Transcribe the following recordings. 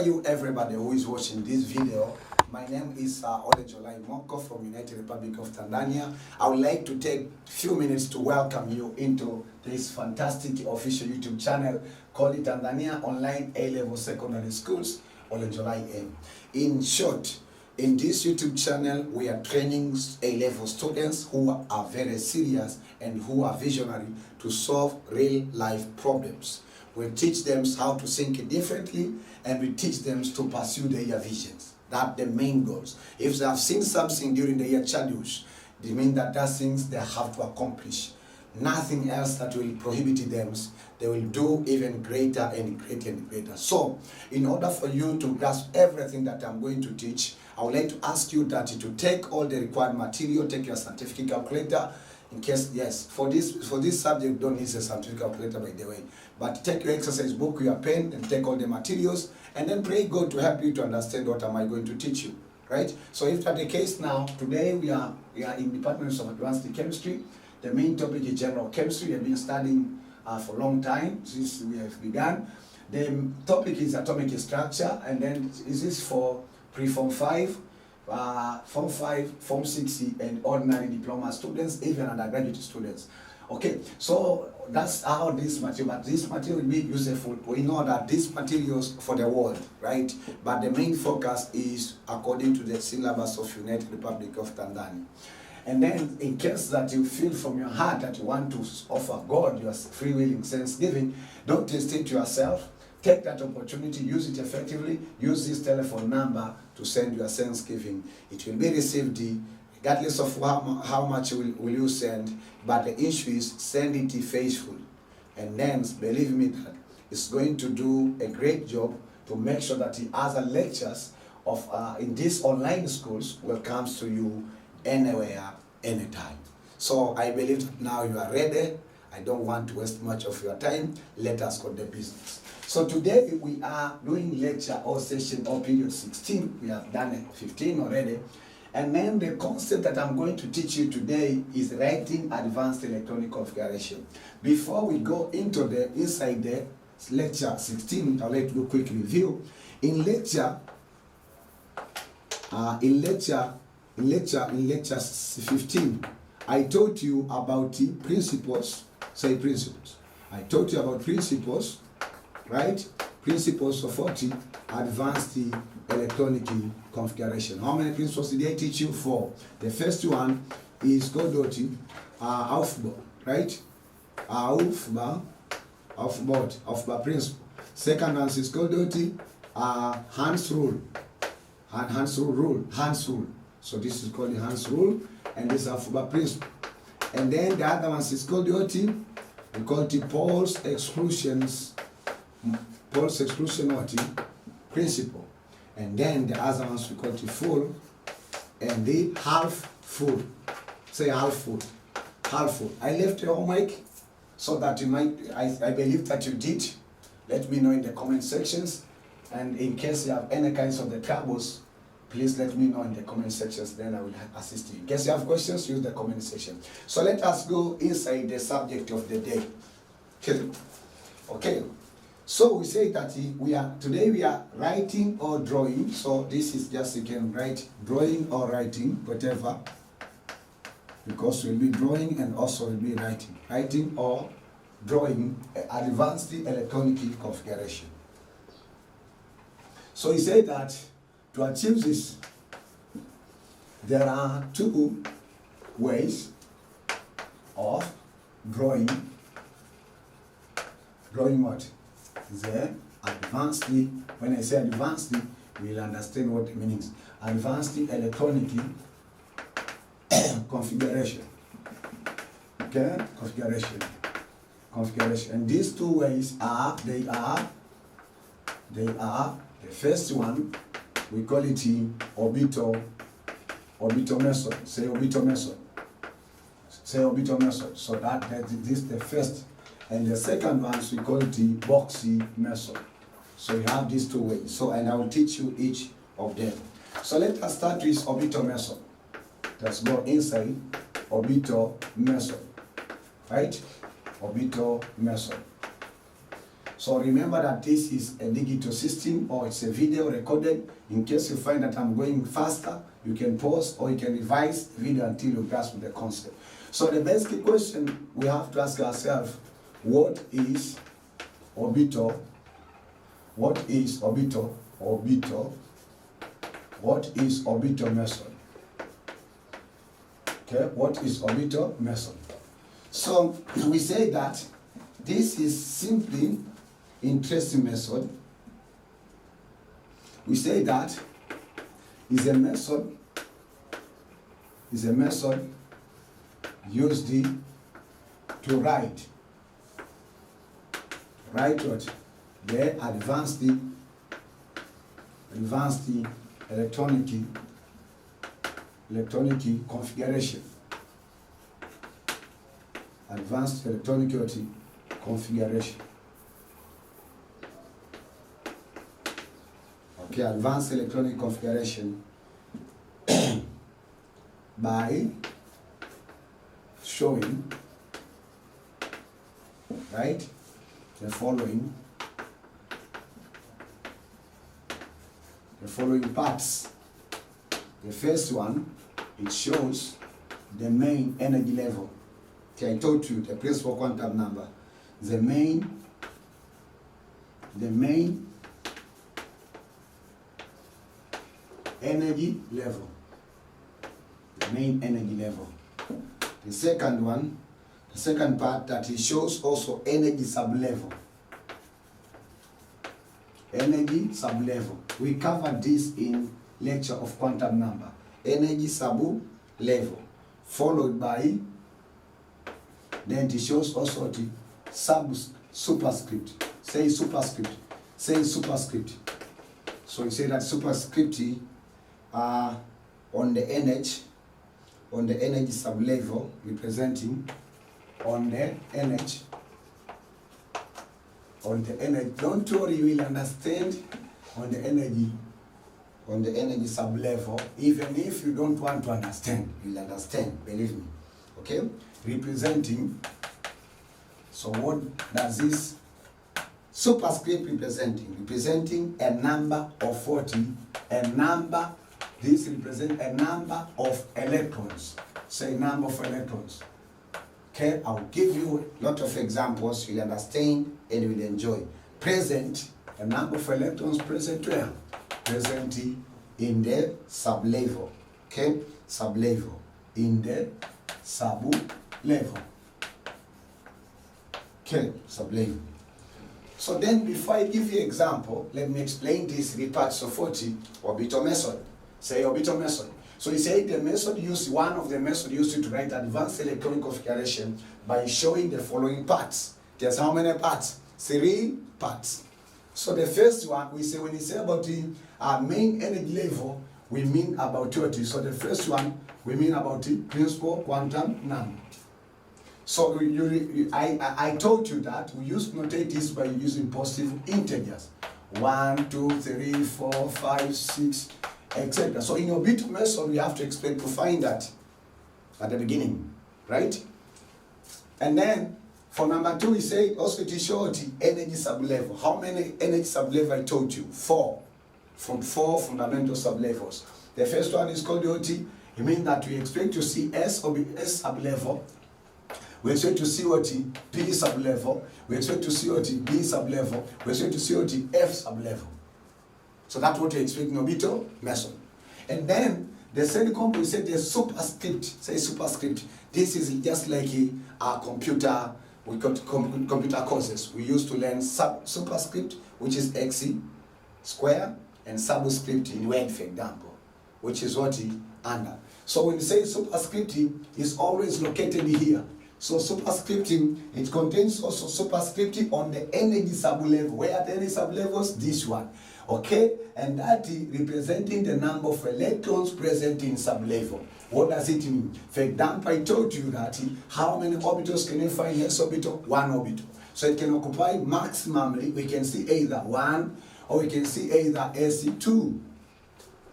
you, everybody who is watching this video? My name is Olenjolai from United Republic of Tanzania. I would like to take a few minutes to welcome you into this fantastic official YouTube channel called Tanzania Online A-Level Secondary Schools, OLENJOLAIM. In short, in this YouTube channel, we are training A-level students who are very serious and who are visionary to solve real-life problems. We teach them how to think differently, and we teach them to pursue their visions. That's the main goals. If they have seen something during the year childhood, it means that that's things they have to accomplish. Nothing else that will prohibit them. They will do even greater and greater and greater. So, in order for you to grasp everything that I'm going to teach, I would like to ask you that to take all the required material, take your scientific calculator, in case, yes, for this subject, don't need a scientific calculator, by the way. But take your exercise book, your pen, and take all the materials, and then pray God to help you to understand what am I going to teach you, right? So if that's the case now, today we are in Department of Advanced Chemistry. The main topic is general chemistry. We have been studying for a long time since we have begun. The topic is atomic structure, and then this is for pre-form 5, Form 5, Form 6, and ordinary diploma students, even undergraduate students. Okay, so that's how this material, but this material will be useful. We know that these materials for the world, right? But the main focus is according to the syllabus of United Republic of Tanzania. And then in case that you feel from your heart that you want to offer God your free willing thanksgiving, don't restrict yourself. Take that opportunity, use it effectively, use this telephone number to send your thanksgiving. It will be received regardless of how much will you send, but the issue is send it faithfully. And then, believe me, that it's going to do a great job to make sure that the other lectures of in these online schools will come to you anywhere, anytime. So I believe that now you are ready. I don't want to waste much of your time. Let us go to the business. So today we are doing lecture or session or period 16. We have done 15 already. And then the concept that I'm going to teach you today is writing advanced electronic configuration. Before we go into the inside the lecture 16, I'll let you do a quick review. In lecture 15, I taught you about the principles. Say principles. I taught you about principles, right? Principles of what? Advanced electronic configuration. How many principles did I teach you? 4. The first one is called Doti, Aufbau, right? Aufbau principle. Second one is called Doti, Hans rule. Hans rule. So this is called the Hans rule, and this is Aufbau principle. And then the other one is called Doti. We call it Paul's exclusion principle. And then the other ones we call it full and the half full. Say half full. Half full. I left your homework so that you might, I believe that you did. Let me know in the comment sections. And in case you have any kinds of the troubles, please let me know in the comment sections, then I will assist you. In case you have questions, use the comment section. So let us go inside the subject of the day. Okay. So we say that today we are writing or drawing. So this is just, you can write drawing or writing, whatever. Because we'll be drawing and also we'll be writing. Writing or drawing advanced electronic configuration. So he said that to achieve this, there are 2 ways of drawing. Drawing what? The advanced, when I say advanced, we'll understand what it means. Advanced electronic configuration. Okay? Configuration. And these 2 ways are, they are, the first one, we call it orbital method. Say orbital method. So that this is the first. And the second one, we call it the boxy method. So we have these 2 ways. So, and I will teach you each of them. So let us start with orbital method. Let's go inside orbital method. Right? Orbital method. So remember that this is a digital system, or it's a video recorded. In case you find that I'm going faster, you can pause or you can revise the video until you grasp the concept. So the basic question we have to ask ourselves, what is orbital? What is orbital? What is orbital method? Okay, what is orbital method? So we say that this is simply interesting method. We say that is a method used to write what? The advanced electronic configuration. Advanced electronic configuration. Okay, advanced electronic configuration by showing, right, the following parts. The first one, it shows the main energy level. Okay, I told you the principal quantum number. The main energy level. The main energy level. The second one, the second part, that it shows also energy sublevel. Energy sublevel. We covered this in lecture of quantum number. Energy sublevel, followed by, then it shows also the superscript. Say superscript. Say superscript. So you say that superscript on the energy sublevel, representing on the energy. Don't worry, you will understand on the energy sublevel. Even if you don't want to understand, you'll understand, believe me. Okay? Representing. So what does this superscript representing? Representing a number of 40, this represents a number of electrons. Say number of electrons. Okay, I'll give you a lot of examples, you'll understand and you will enjoy. Present, a number of electrons present where? Present in the sublevel. Okay, sublevel. In the sublevel. Okay, sublevel. So then before I give you an example, let me explain these 3 parts of 40 orbital method. Say orbital method. So he said the method used, one of the methods used to write advanced electronic configuration by showing the following parts. There's how many parts? 3 parts. So the first one, we say, when we say about the main energy level, we mean about 30. So the first one, we mean about the principal quantum number. So I told you that we used to notate this by using positive integers. 1, 2, 3, 4, 5, 6, etc. So in orbital method, we have to expect to find that at the beginning, right? And then for number 2, we say also to show the energy sublevel. How many energy sublevel I told you? 4. From 4 fundamental sublevels. The first one is called Doti. It means that we expect to see S sublevel. We expect to see what P sublevel. We expect to see what B sublevel. We expect to see what F sublevel. So that's what we expect in orbital method. And then the second component, we say the superscript. Say superscript. This is just like a computer. We got computer courses. We used to learn superscript, which is x square, and subscript in Word, for example, which is what under. So when you say superscript, is always located here. So superscripting, it contains also superscripting on the energy sublevel. Where are the energy sublevels? This one. Okay? And that is representing the number of electrons present in sublevel. What does it mean? For example, I told you that how many orbitals can you find in S orbital? 1 orbital. So it can occupy maximally, we can see either 1 or we can see either S2.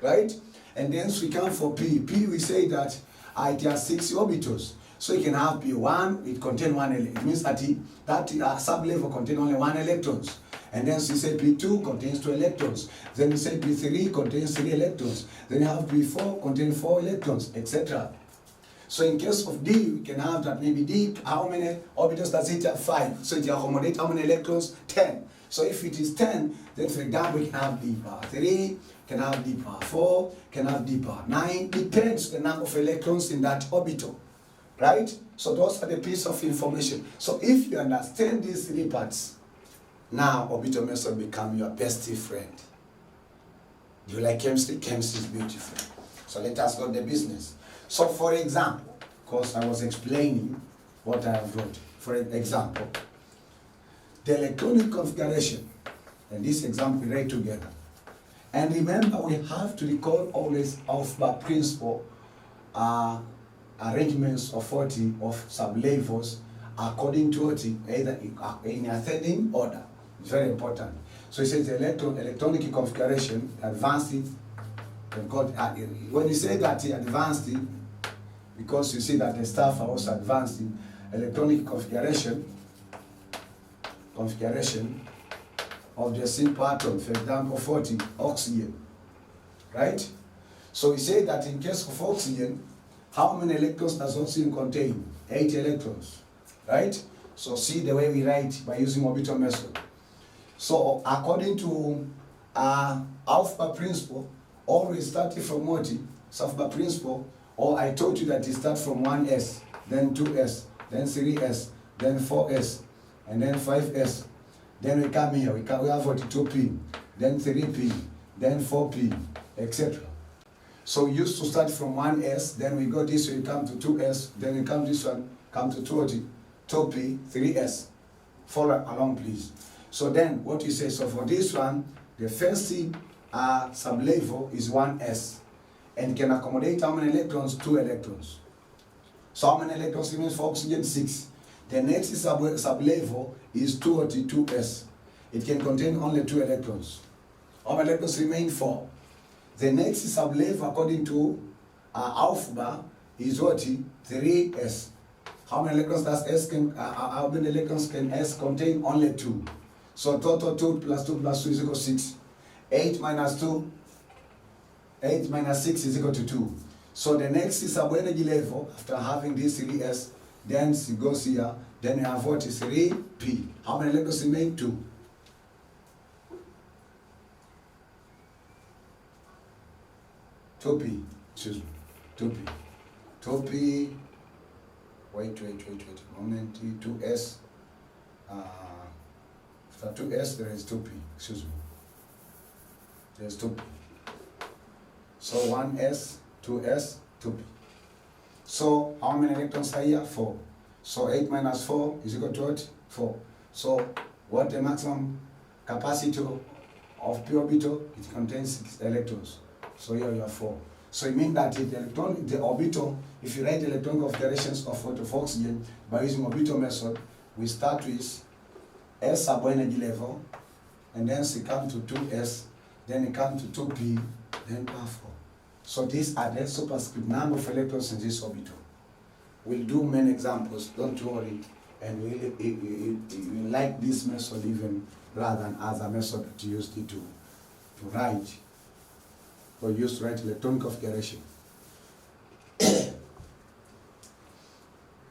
Right? And then we come for P. P, we say that it has 6 orbitals. So you can have P1, it contains 1 electron. It means that that sublevel contains only 1 electrons. And then you say P2 contains 2 electrons. Then you say P3 contains 3 electrons. Then you have P4 contains 4 electrons, etc. So in case of D, we can have that maybe D, how many orbitals does it have? 5. So it accommodates how many electrons? 10. So if it is 10, then for example, we can have D power 3, can have D power 4, can have D power 9. Depends the number of electrons in that orbital. Right? So those are the piece of information. So if you understand these 3 parts, now orbital method become your bestie friend. You like chemistry? Chemistry is beautiful. So let us go to the business. So for example, because I was explaining what I have wrote. For example, the electronic configuration, and this example we write together. And remember, we have to recall always of the principle arrangements of 40 of sub-levels according to it, either in ascending order. It's very important. So it says the electronic configuration, advanced it, when you say that advanced it, because you see that the staff are also advanced in electronic configuration of the simple atom, for example, 40 oxygen, right? So we say that in case of oxygen, how many electrons does oxygen contain? 8 electrons, right? So see the way we write by using orbital method. So according to alpha principle, always starting from what? Alpha principle, or I told you that it starts from 1s, then 2s, then 3s, then 4s, and then 5s. Then we come here, we have 42p, then 3p, then 4p, etc. So we used to start from 1s, then we go this way, come to 2s, then we come this one, come to 2p, 3s. Follow along, please. So then, what you say, so for this one, the first sub-level is 1s, and can accommodate how many electrons? 2 electrons. So how many electrons remains for oxygen? 6. The next sub-level is 2s. It can contain only 2 electrons. How many electrons remain? 4. The next sub-level, according to alpha, is what? 3s. How many electrons does S can? How many electrons can S contain? Only 2. So total 2 plus 2 plus 2 is equal to 6. 8 minus 6 is equal to 2. So the next is sub-energy level, after having this 3s, then it goes here, then you have what is 3p. How many electrons remain? 2. 2p, excuse me, 2p. 2p, wait, moment, 2s, after 2s there is 2p, excuse me. There's 2p. So 1s, 2s, 2p. So how many electrons are here? 4. So 8 minus 4 is equal to what? 4. So what the maximum capacity of p orbital? It contains 6 electrons. So here you have 4. So it means that the orbital, if you write the electron configurations of oxygen by using orbital method, we start with S sub-energy level, and then we come to 2s, then it comes to 2p, then power 4. So these are the superscript number of electrons in this orbital. We'll do many examples, don't worry, and we like this method even rather than other method that you used it to write, or used to write electron configuration.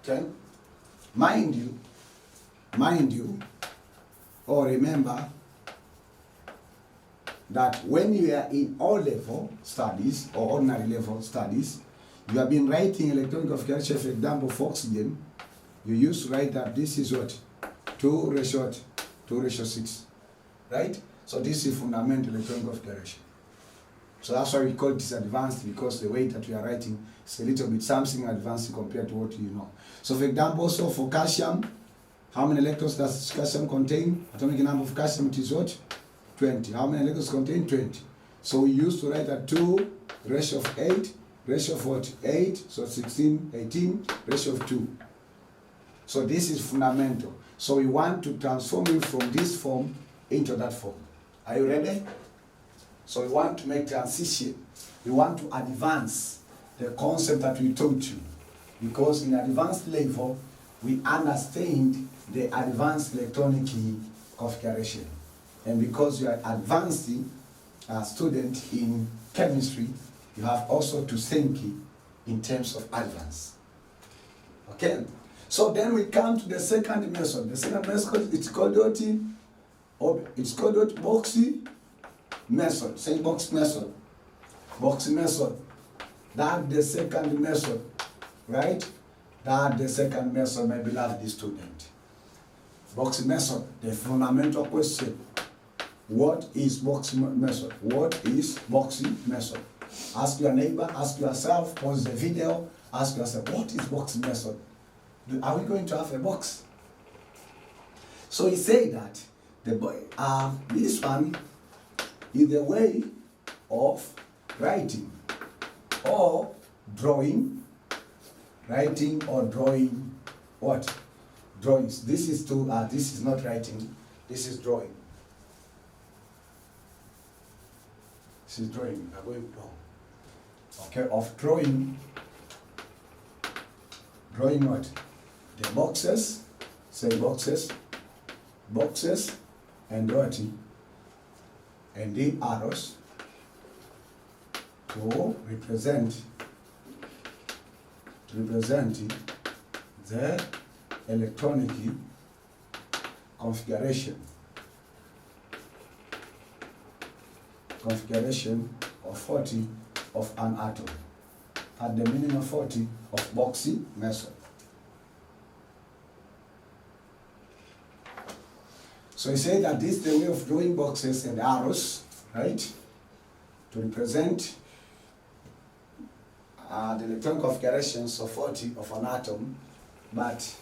Okay? Mind you, or remember that when you are in O-level studies or ordinary level studies, you have been writing electron configuration, for example, for oxygen, you used to write that this is what? 2:6, right? So this is fundamental electron configuration. So that's why we call this advanced, because the way that we are writing is a little bit something advanced compared to what you know. So for example, also for calcium, how many electrons does calcium contain? Atomic number of calcium, it is what? 20. How many electrons contain? 20. So we used to write that 2 ratio of 8, ratio of what? 8, so 16, 18, ratio of 2. So this is fundamental. So we want to transform it from this form into that form. Are you ready? So we want to make transition. We want to advance the concept that we taught you. Because in advanced level, we understand the advanced electronic configuration. And because you are advanced student in chemistry, you have also to think in terms of advance. Okay? So then we come to the second method. The second method, it's called Doti, or it's called Doti boxy method. Say box method. Boxy method. That's the second method, right? That's the second method, my beloved student. Boxy method, the fundamental question. What is boxy method? What is boxy method? Ask your neighbor, ask yourself, pause the video, ask yourself, what is boxy method? Are we going to have a box? So he said that this one is the way of writing or drawing. Writing or drawing what? Drawings. This is not writing, this is drawing. This is drawing. We are going wrong. Okay, of drawing. Drawing what? The boxes, say boxes, boxes, and Doti, and the arrows to represent the electronic configuration of 40 of an atom. At the meaning of 40 of boxy method. So he said that this is the way of drawing boxes and arrows, right? To represent the electron configurations of 40 of an atom. But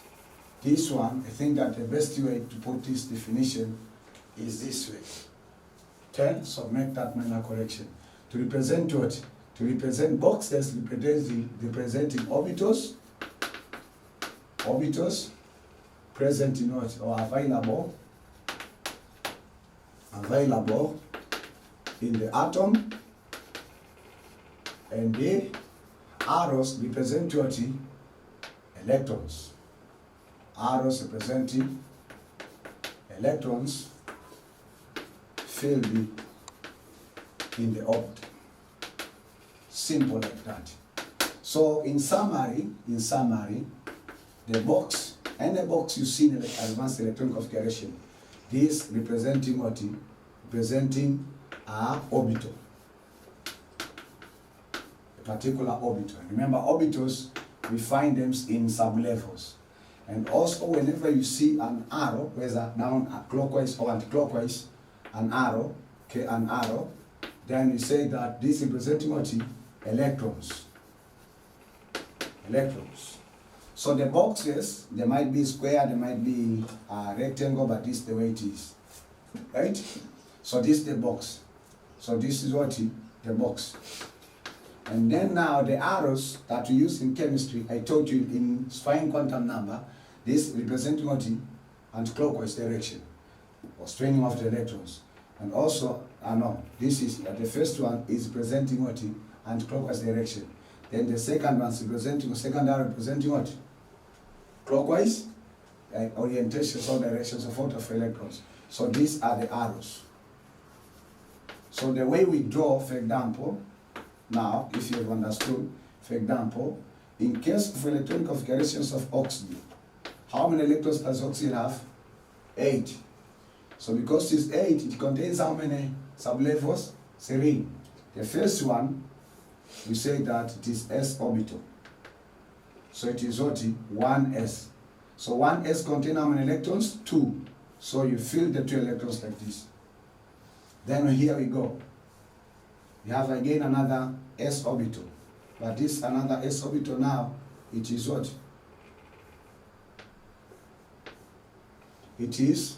this one, I think that the best way to put this definition is this way. Okay, so make that minor correction. To represent what? To represent boxes representing orbitals present in what? Or available in the atom, and the arrows represent what? Electrons. Arrows representing electrons filled in the orbit. Simple like that. So in summary, the box, any box you see in the advanced electron configuration, this representing what? Representing an orbital. A particular orbital. Remember, orbitals, we find them in sublevels. And also whenever you see an arrow, whether down clockwise or anti-clockwise, an arrow, then you say that this is representing what? Electrons. Electrons. So the boxes, they might be square, they might be rectangle, but this is the way it is. Right? So this is the box. So this is what? The box. And then now the arrows that we use in chemistry, I told you in fine quantum number, this representing what? Anti-clockwise direction, or straining of the electrons. And also, this is, the first one is representing what? Anti-clockwise direction. Then the second one is representing, second arrow representing what? Clockwise orientations or directions of what? Of electrons. So these are the arrows. So the way we draw, for example, now, if you have understood, for example, in case of electron configurations of oxygen, how many electrons does oxygen have? 8. So because it's 8, it contains how many sublevels? 3. The first one, we say that it is s orbital. So it is what? 1s. So 1s contains how many electrons? 2. So you fill the 2 electrons like this. Then here we go. We have again another s orbital. But this another s orbital now, it is what? It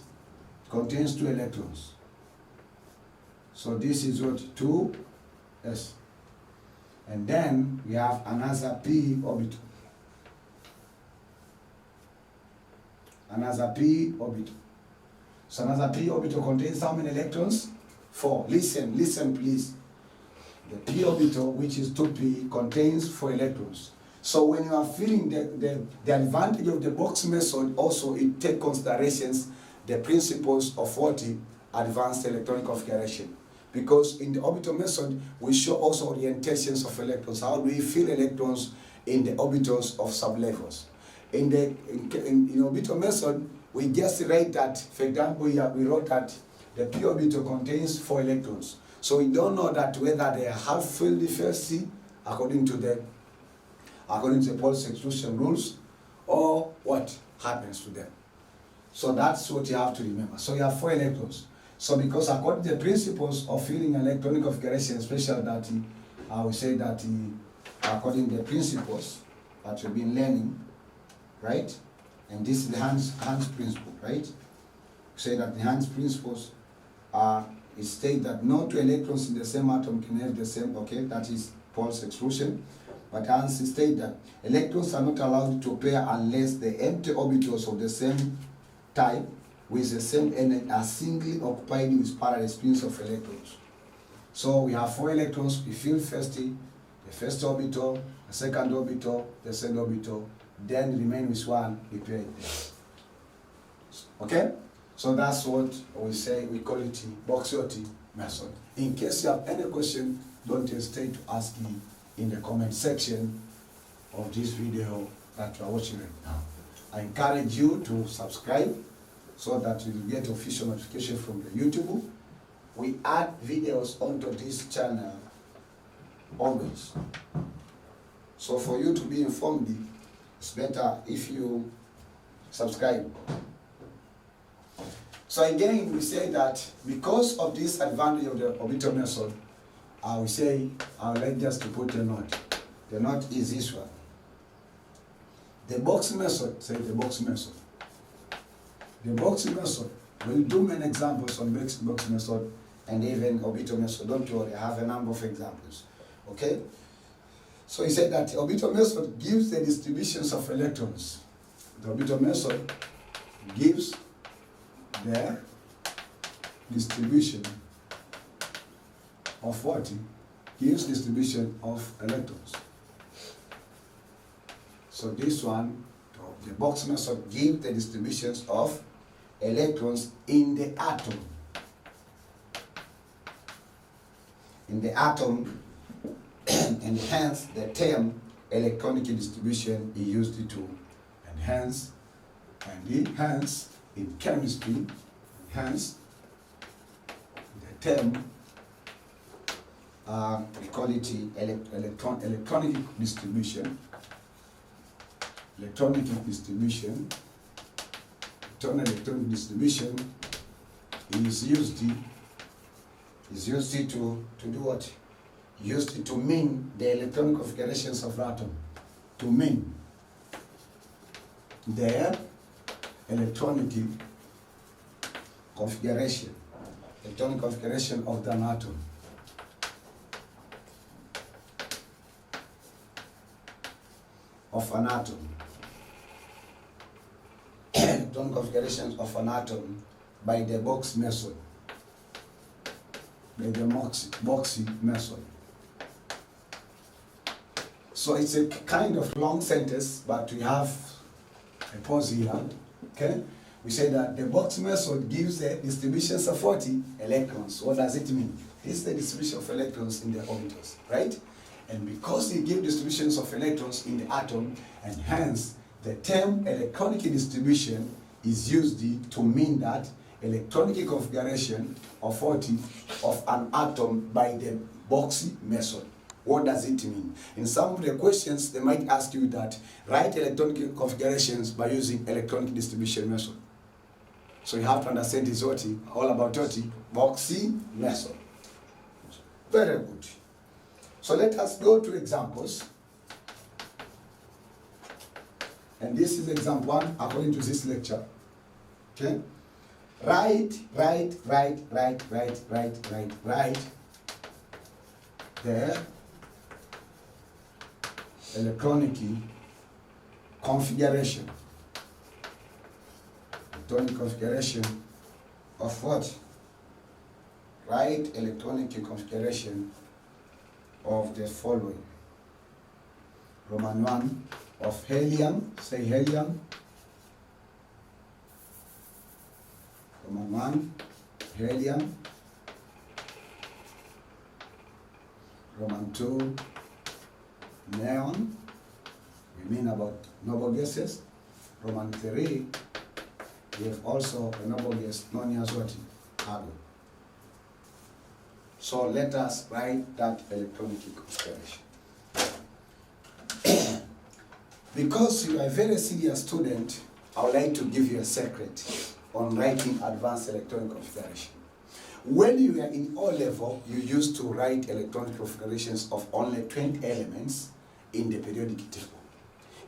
contains 2 electrons. So this is what? 2s. And then we have another p orbital. Another p orbital. So another p orbital contains how many electrons? 4. Listen please. The p orbital, which is 2p, contains 4 electrons. So when you are feeling the advantage of the box method, also it takes considerations the principles of what? advanced electronic configuration. Because in the orbital method, we show also orientations of electrons. How do we fill electrons in the orbitals of sublevels? In orbital method, we just write that, for example, here we wrote that the p orbital contains 4 electrons. So we don't know that whether they have filled the first C according to the Paul's exclusion rules, or what happens to them. So that's what you have to remember. So you have 4 electrons. So because according to the principles of filling electronic configuration, especially that I will say that according to the principles that you've been learning, right? And this is the Hans principle, right? Say that the Hans principles it states that no 2 electrons in the same atom can have the same, okay, that is Paul's exclusion. But Hans states that electrons are not allowed to pair unless the empty orbitals of the same type with the same energy are singly occupied with parallel spins of electrons. So we have 4 electrons, we fill the first orbital, the second orbital, the third orbital, then remain with 1, we pair it there. Okay? So that's what we say, we call it Box-Doti method. In case you have any question, don't hesitate to ask me in the comment section of this video that you are watching right now. I encourage you to subscribe so that you will get official notification from the YouTube. We add videos onto this channel always. So for you to be informed, it's better if you subscribe. So again, we say that because of this advantage of the orbital method, I will say, I would like just to put a note. The note is this one. The box method, say the box method. The box method, we'll do many examples on box method and even orbital method. Don't worry, I have a number of examples. Okay? So he said that the orbital method gives the distributions of electrons. The orbital method gives the distribution of what? Gives distribution of electrons. So this one, the box method, gives the distributions of electrons in the atom. In the atom, and hence the term electronic distribution is used to enhance, in chemistry, hence the term we call it electronic distribution. Electronic distribution is used to do what? Used to mean the electronic configurations of the atom. To mean their electronic configuration of the atom. Of an atom. Electron configurations of an atom by the box method. By the boxy method. So it's a kind of long sentence, but we have a pause here. Okay? We say that the box method gives the distributions of 40 electrons. What does it mean? This is the distribution of electrons in the orbitals, right? And because they give distributions of electrons in the atom, and hence the term electronic distribution is used to mean that electronic configuration of 40 of an atom by the boxy method. What does it mean? In some of the questions, they might ask you that write electronic configurations by using electronic distribution method. So you have to understand this Doti, all about Doti, boxy method. Very good. So let us go to examples. And this is example 1 according to this lecture. Okay? Write the electronic configuration. Electronic configuration of what? Write electronic configuration of the following. Roman 1 of helium, say helium. Roman 1 helium, Roman 2, neon, we mean about noble gases. Roman 3, we have also a noble gas known as what? Argon. So let us write that electronic configuration. Because you are a very serious student, I would like to give you a secret on writing advanced electronic configuration. When you are in O level, you used to write electronic configurations of only 20 elements in the periodic table.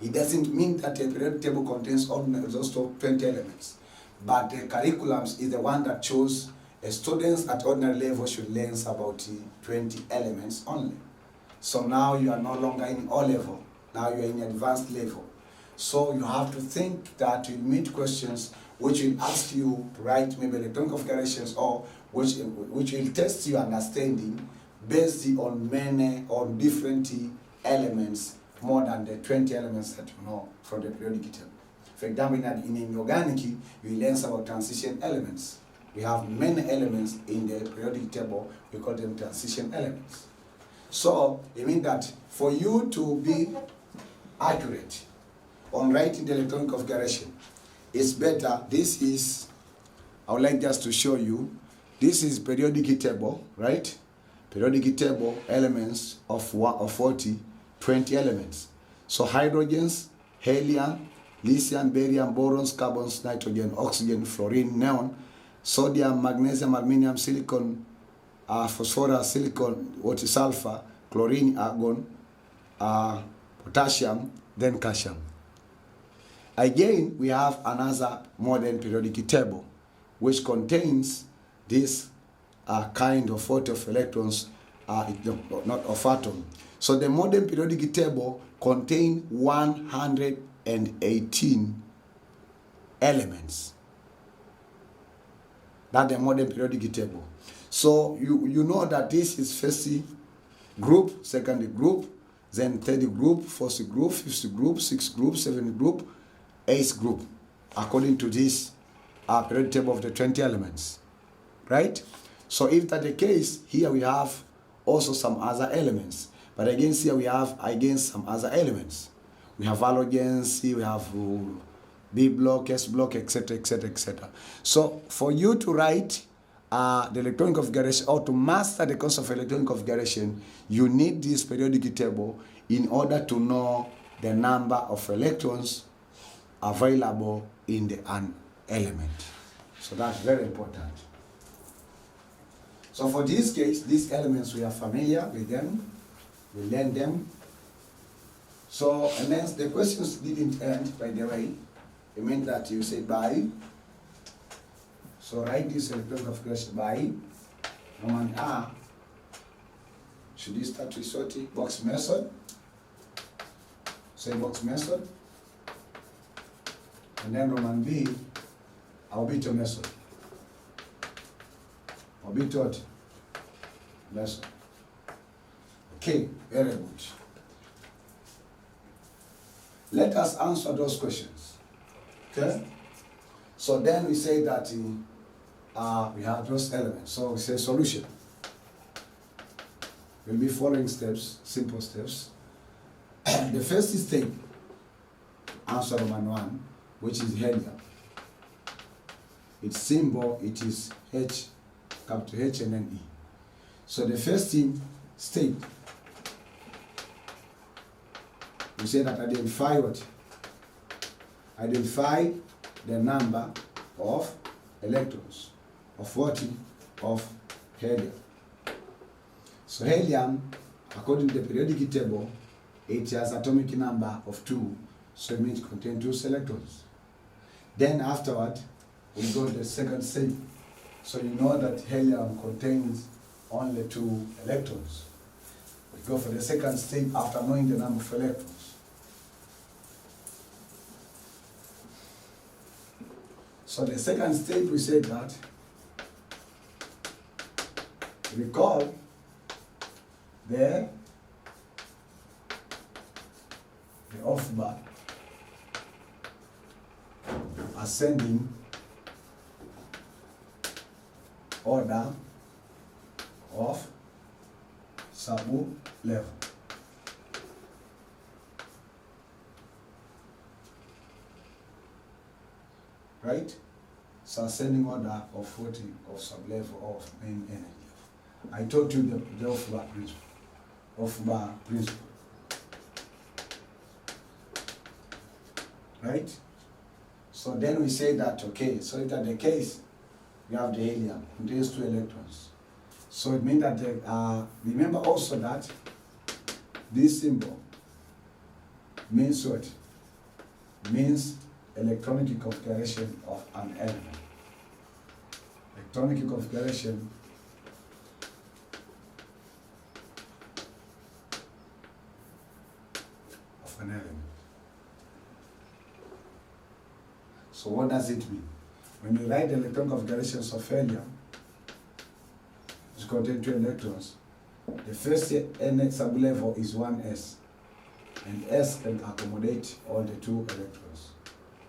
It doesn't mean that a periodic table contains only those 20 elements, but the curriculums is the one that shows students at ordinary level should learn about 20 elements only. So now you are no longer in O level, now you are in advanced level. So you have to think that you meet questions which will ask you to write maybe electronic configurations or which will test your understanding based on many or different elements more than the 20 elements that you know from the periodic table. For example, in inorganic, you learn about transition elements. We have many elements in the periodic table, we call them transition elements. So, it means that for you to be accurate on writing the electronic configuration, it's better, this is, I would like just to show you, this is periodic table, right? Periodic table elements of 40, 20 elements. So hydrogens, helium, lithium, barium, borons, carbons, nitrogen, oxygen, fluorine, neon, sodium, magnesium, aluminum, silicon, phosphorus, silicon, water, sulfur, chlorine, argon, potassium, then calcium. Again, we have another modern periodic table which contains this kind of 40 of electrons, not of atom. So the modern periodic table contains 118 elements. That's the modern periodic table. So you know that this is first group, second group, then third group, fourth group, fifth group, sixth group, seventh group, eighth group, according to this periodic table of the 20 elements, right? So if that's the case, here we have also some other elements. But again, here we have again some other elements. We have halogens, we have B block, S block, etc., etc., etc. So for you to write the electronic configuration or to master the concept of electronic configuration, you need this periodic table in order to know the number of electrons available in an element. So that's very important. So for this case, these elements, we are familiar with them, we learn them. So, and then the questions didn't end, by the way. It means that you say by. So write this electronic configuration by. Roman A, should you start with sorting box method? Say box method. And then Roman B, orbital method. Orbital method. Okay, very good. Let us answer those questions. Okay? So then we say that we have those elements. So we say solution. Will be following steps, simple steps. The first step, answer Roman 1, which is helium. Its symbol, it is H, capital H and then E. So the first step, we say that identify what? Identify the number of electrons of what? Of helium. So helium, according to the periodic table, it has atomic number of 2, so it means it contains 2 electrons. Then afterward, we go to the second step. So you know that helium contains only 2 electrons. We go for the second step after knowing the number of electrons. So the second step, we said that, recall the off bar ascending order of sub-level. Right? So ascending order of 40 of sub-level of main energy. I told you the off-bar principle. Off-bar principle. Right? So then we say that, okay, so if that's the case, we have the helium, contains 2 electrons. So it means that, remember also that this symbol means what? Means electronic configuration of an element. Electronic configuration of an element. So what does it mean? When you write the electron configurations of helium, which contain 2 electrons, the first n sublevel is 1s, and s can accommodate all the 2 electrons.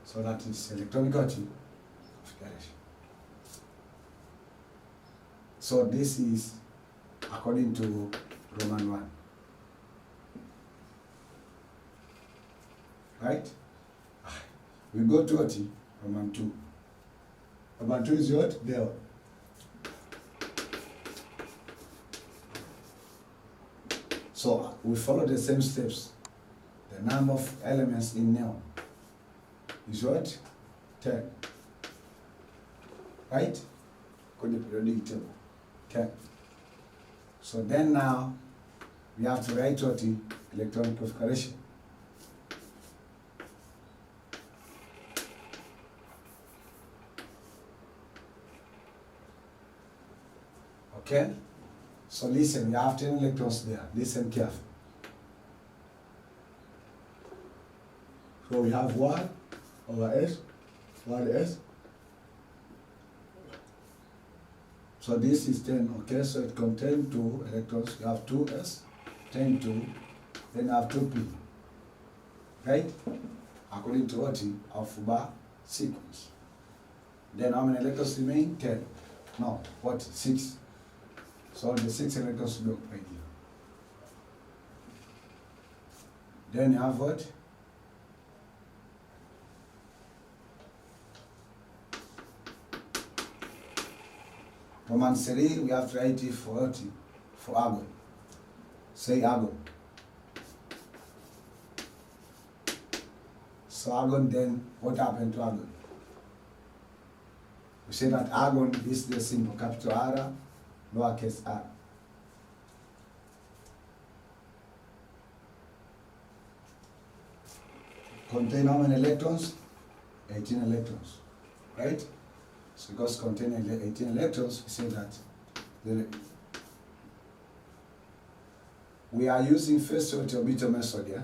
So that is electronic configuration. So this is according to Roman 1. Right? We go to Doti, Roman 2. Roman 2 is what? There. So we follow the same steps. The number of elements in neon is what? 10. Right? Go to the periodic table. 10. So then now we have to write what the electron configuration. Okay? So listen, you have 10 electrons there. Listen carefully. So we have 1 over S, 1S. So this is 10, okay? So it contains 2 electrons. You have 2S, 10, 2, then you have 2P. Right? According to what? Alpha sequence. Then how many electrons remain? 10. No, what? 6. So the 6 electrons will be occupied here. Then you have what? Roman 3, we have to write it for what? For argon. Say argon. So argon, then what happened to argon? We say that argon is the symbol capital R, lowercase r. Contain how many electrons? 18 electrons, right? So because containing 18 electrons, we say that we are using first orbital method, yeah?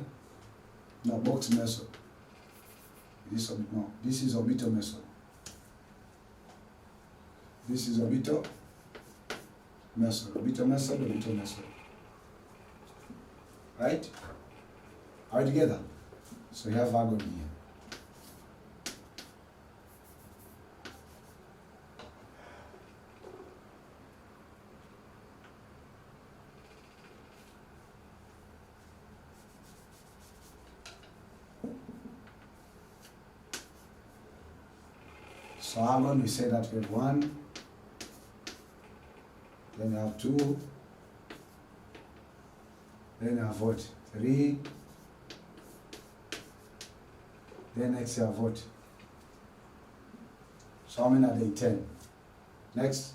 No, box method. This is orbital method. This is orbital method. Orbital method, orbital method. Right? Are we together? So you have argon here. So argon, we say that we have 1, then you have 2, then you have what? 3, then next you have what? So how many are they? 10. Next,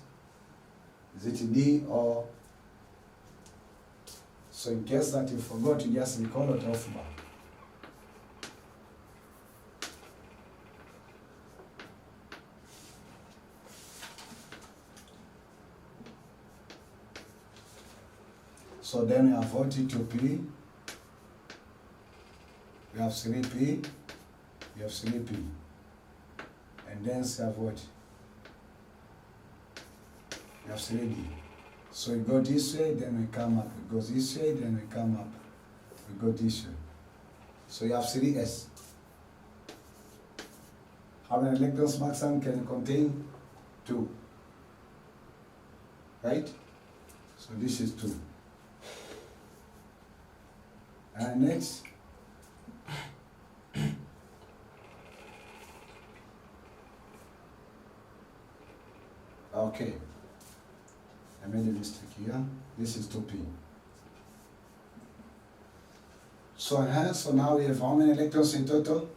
is it D or? So in case that you forgot, you just recall it off bar. So then we have 42P, we have 3P, we have 3P, and then we have what? We have 3D. So we go this way, then we come up. We go this way, then we come up. We go this way. So you have 3S. How many electrons maximum can it contain? 2. right? So this is 2. And next, okay, I made a mistake here. This is 2p. So now we have how many electrons in total?